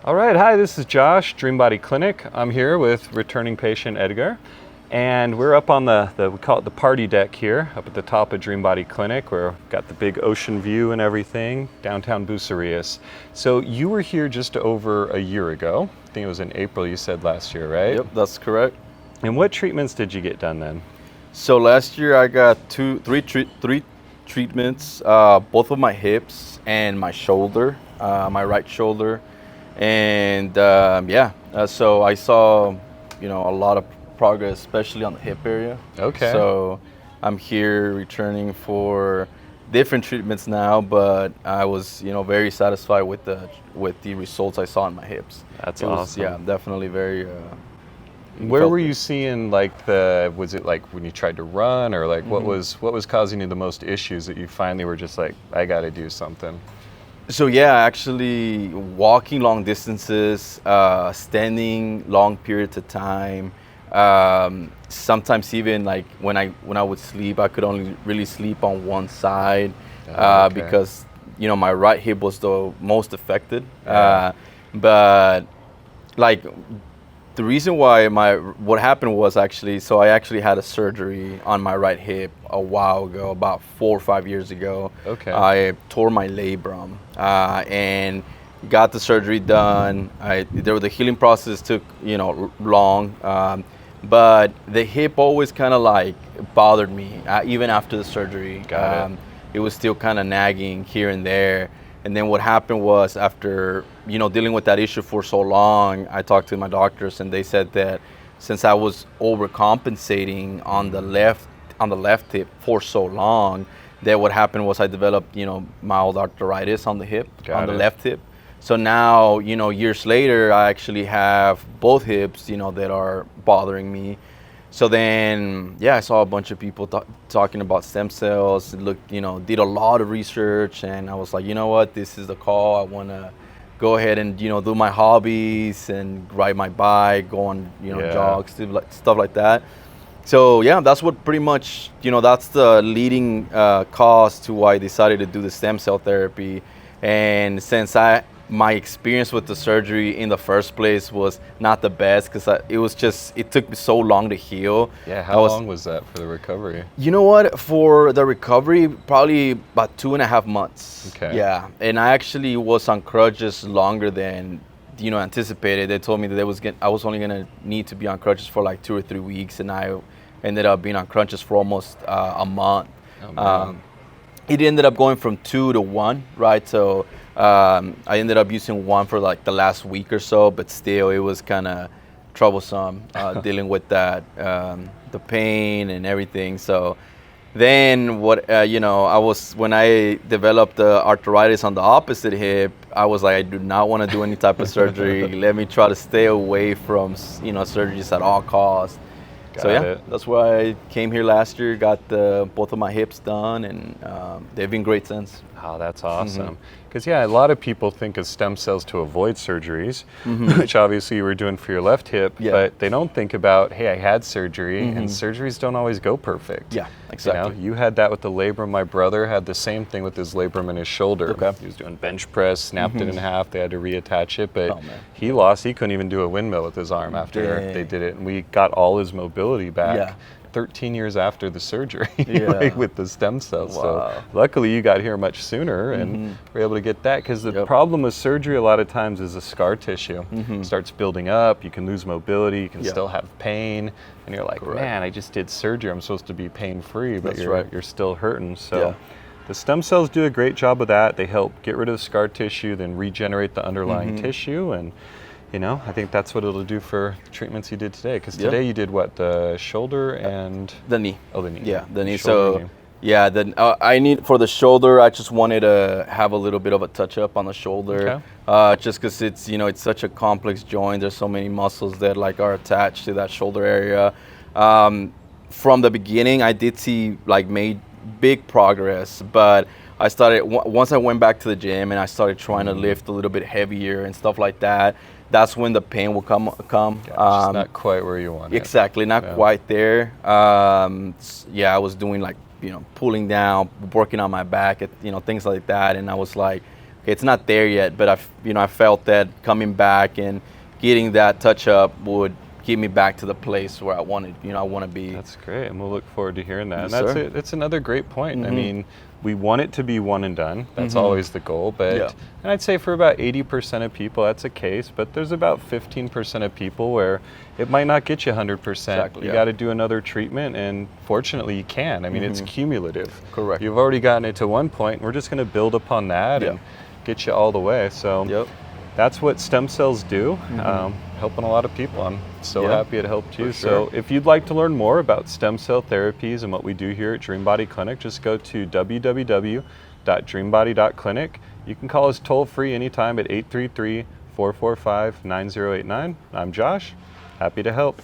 All right, hi, this is Josh, Dreambody Clinic. I'm here with returning patient Edgar, and we're up on we call it the party deck here, up at the top of Dreambody Clinic, where we've got the big ocean view and everything, downtown Bucerias. So you were here just over a year ago. I think it was in April, you said last year, right? Yep, that's correct. And what treatments did you get done then? So last year I got three treatments, both of my hips and my shoulder, my right shoulder. And so I saw, a lot of progress, especially on the hip area. Okay. So I'm here returning for different treatments now, but I was, very satisfied with the results I saw in my hips. That's awesome. Yeah, definitely very. Where were you seeing was it like when you tried to run, or like what was causing you the most issues that you finally were just like, I got to do something? So yeah, actually walking long distances, standing long periods of time. Sometimes even like when I would sleep, I could only really sleep on one side because my right hip was the most affected. Yeah. But like the reason why what happened was so I actually had a surgery on my right hip a while ago, about 4 or 5 years ago. Okay. I tore my labrum and got the surgery done. The healing process took long, but the hip always kind of like bothered me even after the surgery. Got it. It was still kind of nagging here and there. And then what happened was, after dealing with that issue for so long, I talked to my doctors, and they said that since I was overcompensating on the left hip for so long, that what happened was I developed mild arthritis on the hip, the left hip. So now years later, I actually have both hips that are bothering me. So then, I saw a bunch of people talking about stem cells. Did a lot of research, and I was like, you know what, this is the call. I want to go ahead and do my hobbies and ride my bike, go on jogs, stuff like that. So yeah, that's what pretty much that's the leading cause to why I decided to do the stem cell therapy. And since my experience with the surgery in the first place was not the best, because it took me so long to heal. Yeah, how long was that for the recovery? You know what, for the recovery, probably about 2.5 months. Okay. Yeah, and I actually was on crutches longer than anticipated. They told me that I was only gonna need to be on crutches for like 2 or 3 weeks, and I ended up being on crutches for almost a month. Oh, man. It ended up going from 2 to 1, right? So I ended up using one for like the last week or so, but still it was kind of troublesome dealing with that, the pain and everything. So then when I developed the arthritis on the opposite hip, I was like, I do not want to do any type of surgery. Let me try to stay away from surgeries at all costs. That's why I came here last year, got both of my hips done, and they've been great since. Oh, that's awesome. Because a lot of people think of stem cells to avoid surgeries, which obviously you were doing for your left hip, but they don't think about, hey, I had surgery, and surgeries don't always go perfect. Yeah, exactly. You had that with the labrum. My brother had the same thing with his labrum in his shoulder. Okay. He was doing bench press, snapped it in half, they had to reattach it, but Oh, man. he couldn't even do a windmill with his arm after they did it, and we got all his mobility back. 13 years after the surgery with the stem cells. Wow. So luckily you got here much sooner and were able to get that, because the problem with surgery a lot of times is the scar tissue. It starts building up, you can lose mobility, you can still have pain, and you're like, man, I just did surgery, I'm supposed to be pain-free, but you're still hurting. So the stem cells do a great job of that. They help get rid of the scar tissue, then regenerate the underlying tissue, and I think that's what it'll do for the treatments you did today. Because today you did what? The shoulder and the knee. Oh, the knee. Yeah, the knee. Shoulder, so knee. I need for the shoulder. I just wanted to have a little bit of a touch up on the shoulder, just because it's it's such a complex joint. There's so many muscles that are attached to that shoulder area. From the beginning, I did see made big progress, but I started once I went back to the gym and I started trying to lift a little bit heavier and stuff like that. That's when the pain will come. It's not quite where you want it. Exactly, not quite there. I was doing pulling down, working on my back, things like that, and I was like, it's not there yet, but I felt that coming back and getting that touch up would get me back to the place where I want to be. That's great, and we'll look forward to hearing that. Yes, and that's sir. it. It's another great point. I mean, we want it to be one and done. That's always the goal. But and I'd say for about 80% of people, that's a case. But there's about 15% of people where it might not get you 100%. Exactly, you got to do another treatment, and fortunately, you can. I mean, it's cumulative. Correct. You've already gotten it to one point. We're just going to build upon that and get you all the way. So. That's what stem cells do, helping a lot of people. I'm so happy it helped you. So if you'd like to learn more about stem cell therapies and what we do here at Dreambody Clinic, just go to www.dreambody.clinic. You can call us toll free anytime at 833-445-9089. I'm Josh, happy to help.